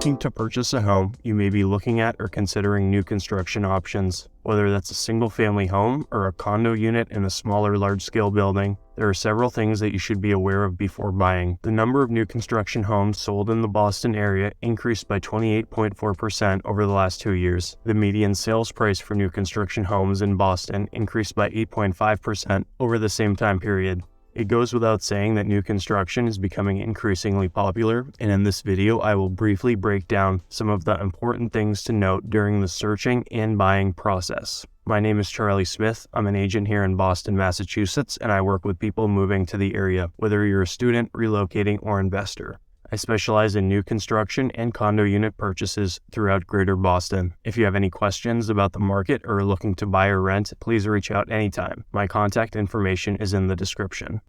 looking to purchase a home, you may be looking at or considering new construction options. Whether that's a single-family home or a condo unit in a smaller large-scale building, there are several things that you should be aware of before buying. The number of new construction homes sold in the Boston area increased by 28.4% over the last 2 years. The median sales price for new construction homes in Boston increased by 8.5% over the same time period. It goes without saying that new construction is becoming increasingly popular, and in this video I will briefly break down some of the important things to note during the searching and buying process. My name is Charlie Smith. I'm an agent here in Boston, Massachusetts, and I work with people moving to the area, whether you're a student, relocating, or investor. I specialize in new construction and condo unit purchases throughout Greater Boston. If you have any questions about the market or are looking to buy or rent, please reach out anytime. My contact information is in the description.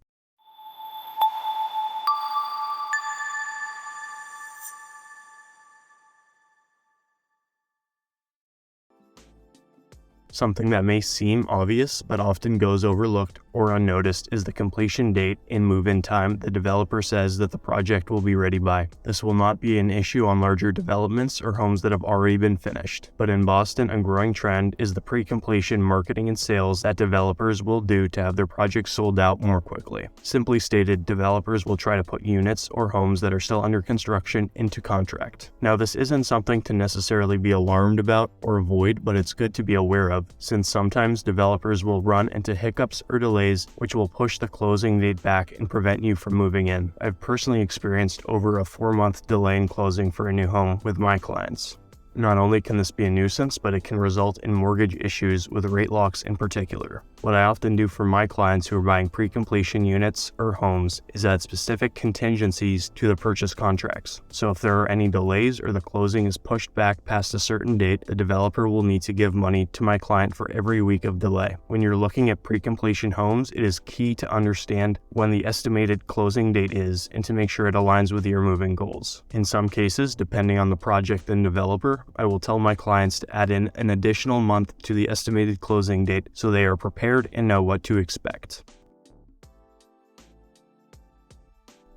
Something that may seem obvious but often goes overlooked or unnoticed is the completion date and move-in time the developer says that the project will be ready by. This will not be an issue on larger developments or homes that have already been finished. But in Boston, a growing trend is the pre-completion marketing and sales that developers will do to have their projects sold out more quickly. Simply stated, developers will try to put units or homes that are still under construction into contract. Now, this isn't something to necessarily be alarmed about or avoid, but it's good to be aware of, since sometimes developers will run into hiccups or delays which will push the closing date back and prevent you from moving in. I've personally experienced over a 4-month delay in closing for a new home with my clients. Not only can this be a nuisance, but it can result in mortgage issues with rate locks in particular. What I often do for my clients who are buying pre-completion units or homes is add specific contingencies to the purchase contracts. So if there are any delays or the closing is pushed back past a certain date, the developer will need to give money to my client for every week of delay. When you're looking at pre-completion homes, it is key to understand when the estimated closing date is and to make sure it aligns with your moving goals. In some cases, depending on the project and developer, I will tell my clients to add in an additional month to the estimated closing date so they are prepared and know what to expect.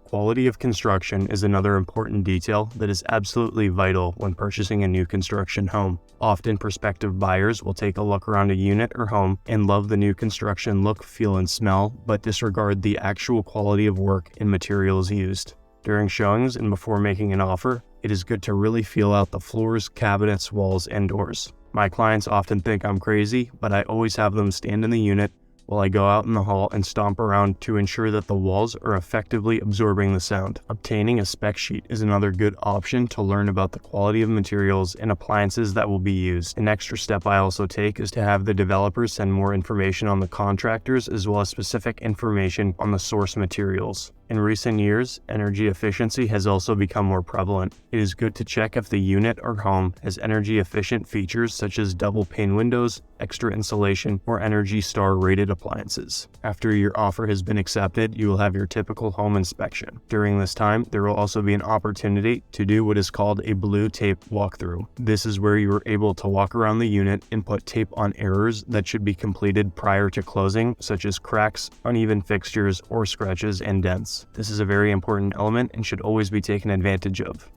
Quality of construction is another important detail that is absolutely vital when purchasing a new construction home. Often prospective buyers will take a look around a unit or home and love the new construction look, feel, and smell, but disregard the actual quality of work and materials used. During showings and before making an offer, it is good to really feel out the floors, cabinets, walls, and doors. My clients often think I'm crazy, but I always have them stand in the unit while I go out in the hall and stomp around to ensure that the walls are effectively absorbing the sound. Obtaining a spec sheet is another good option to learn about the quality of materials and appliances that will be used. An extra step I also take is to have the developers send more information on the contractors as well as specific information on the source materials. In recent years, energy efficiency has also become more prevalent. It is good to check if the unit or home has energy efficient features such as double pane windows, extra insulation, or Energy Star rated appliances. After your offer has been accepted, you will have your typical home inspection. During this time, there will also be an opportunity to do what is called a blue tape walkthrough. This is where you are able to walk around the unit and put tape on errors that should be completed prior to closing, such as cracks, uneven fixtures, or scratches and dents. This is a very important element and should always be taken advantage of.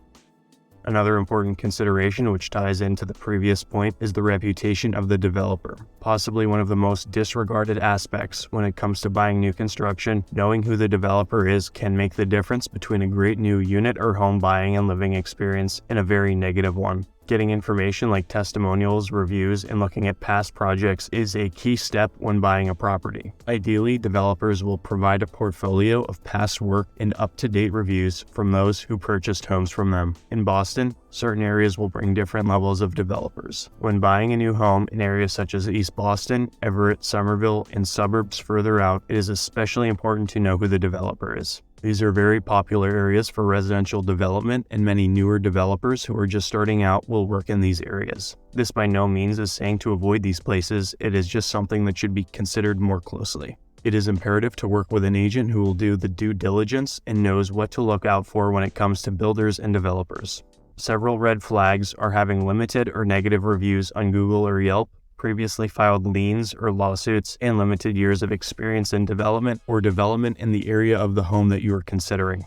Another important consideration, which ties into the previous point, is the reputation of the developer. Possibly one of the most disregarded aspects when it comes to buying new construction, knowing who the developer is can make the difference between a great new unit or home buying and living experience and a very negative one. Getting information like testimonials, reviews, and looking at past projects is a key step when buying a property. Ideally, developers will provide a portfolio of past work and up-to-date reviews from those who purchased homes from them. In Boston, certain areas will bring different levels of developers. When buying a new home in areas such as East Boston, Everett, Somerville, and suburbs further out, it is especially important to know who the developer is. These are very popular areas for residential development, and many newer developers who are just starting out will work in these areas. This by no means is saying to avoid these places, it is just something that should be considered more closely. It is imperative to work with an agent who will do the due diligence and knows what to look out for when it comes to builders and developers. Several red flags are having limited or negative reviews on Google or Yelp, previously filed liens or lawsuits, and limited years of experience in development or development in the area of the home that you are considering.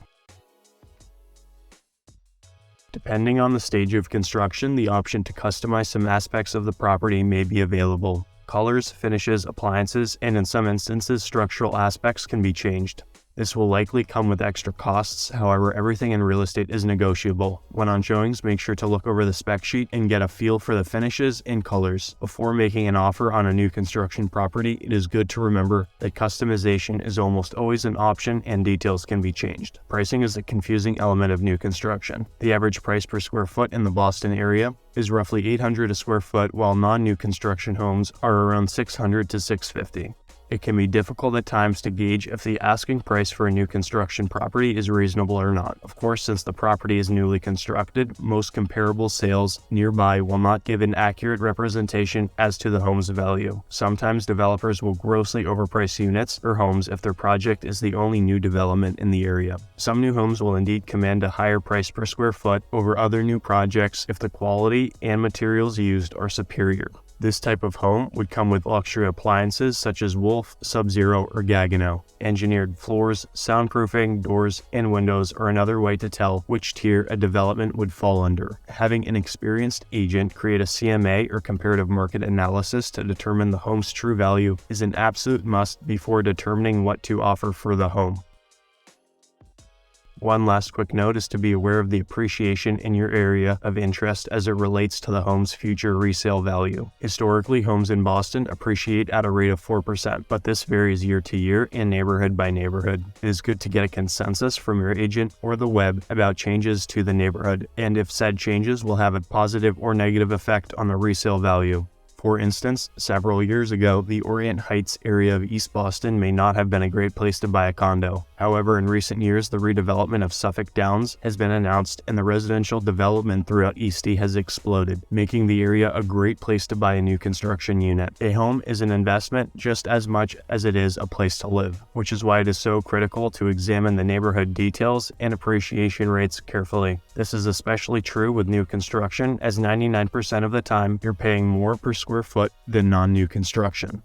Depending on the stage of construction, the option to customize some aspects of the property may be available. Colors, finishes, appliances, and in some instances, structural aspects can be changed. This will likely come with extra costs, however, everything in real estate is negotiable. When on showings, make sure to look over the spec sheet and get a feel for the finishes and colors. Before making an offer on a new construction property, it is good to remember that customization is almost always an option and details can be changed. Pricing is a confusing element of new construction. The average price per square foot in the Boston area is roughly $800 a square foot, while non-new construction homes are around $600 to $650. It can be difficult at times to gauge if the asking price for a new construction property is reasonable or not. Of course, since the property is newly constructed, most comparable sales nearby will not give an accurate representation as to the home's value. Sometimes developers will grossly overprice units or homes if their project is the only new development in the area. Some new homes will indeed command a higher price per square foot over other new projects if the quality and materials used are superior. This type of home would come with luxury appliances such as Wolf, Sub-Zero, or Gaggenau. Engineered floors, soundproofing, doors, and windows are another way to tell which tier a development would fall under. Having an experienced agent create a CMA or comparative market analysis to determine the home's true value is an absolute must before determining what to offer for the home. One last quick note is to be aware of the appreciation in your area of interest as it relates to the home's future resale value. Historically, homes in Boston appreciate at a rate of 4%, but this varies year to year and neighborhood by neighborhood. It is good to get a consensus from your agent or the web about changes to the neighborhood, and if said changes will have a positive or negative effect on the resale value. For instance, several years ago, the Orient Heights area of East Boston may not have been a great place to buy a condo. However, in recent years, the redevelopment of Suffolk Downs has been announced and the residential development throughout Eastie has exploded, making the area a great place to buy a new construction unit. A home is an investment just as much as it is a place to live, which is why it is so critical to examine the neighborhood details and appreciation rates carefully. This is especially true with new construction, as 99% of the time you're paying more per square foot than non-new construction.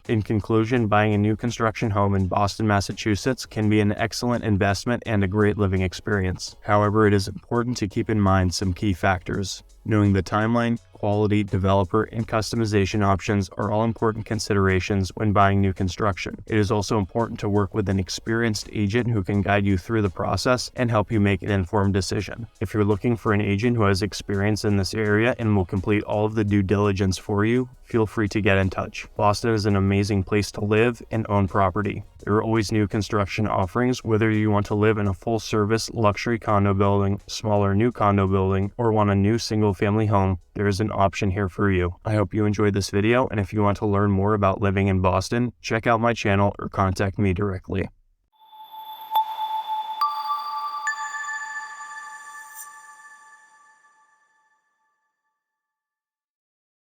In conclusion, buying a new construction home in Boston, Massachusetts can be an excellent investment and a great living experience. However, it is important to keep in mind some key factors. Knowing the timeline, quality, developer, and customization options are all important considerations when buying new construction. It is also important to work with an experienced agent who can guide you through the process and help you make an informed decision. If you're looking for an agent who has experience in this area and will complete all of the due diligence for you, feel free to get in touch. Boston is an amazing place to live and own property. There are always new construction offerings, whether you want to live in a full-service luxury condo building, smaller new condo building, or want a new single-family home. There is an option here for you. I hope you enjoyed this video, and if you want to learn more about living in Boston, check out my channel or contact me directly.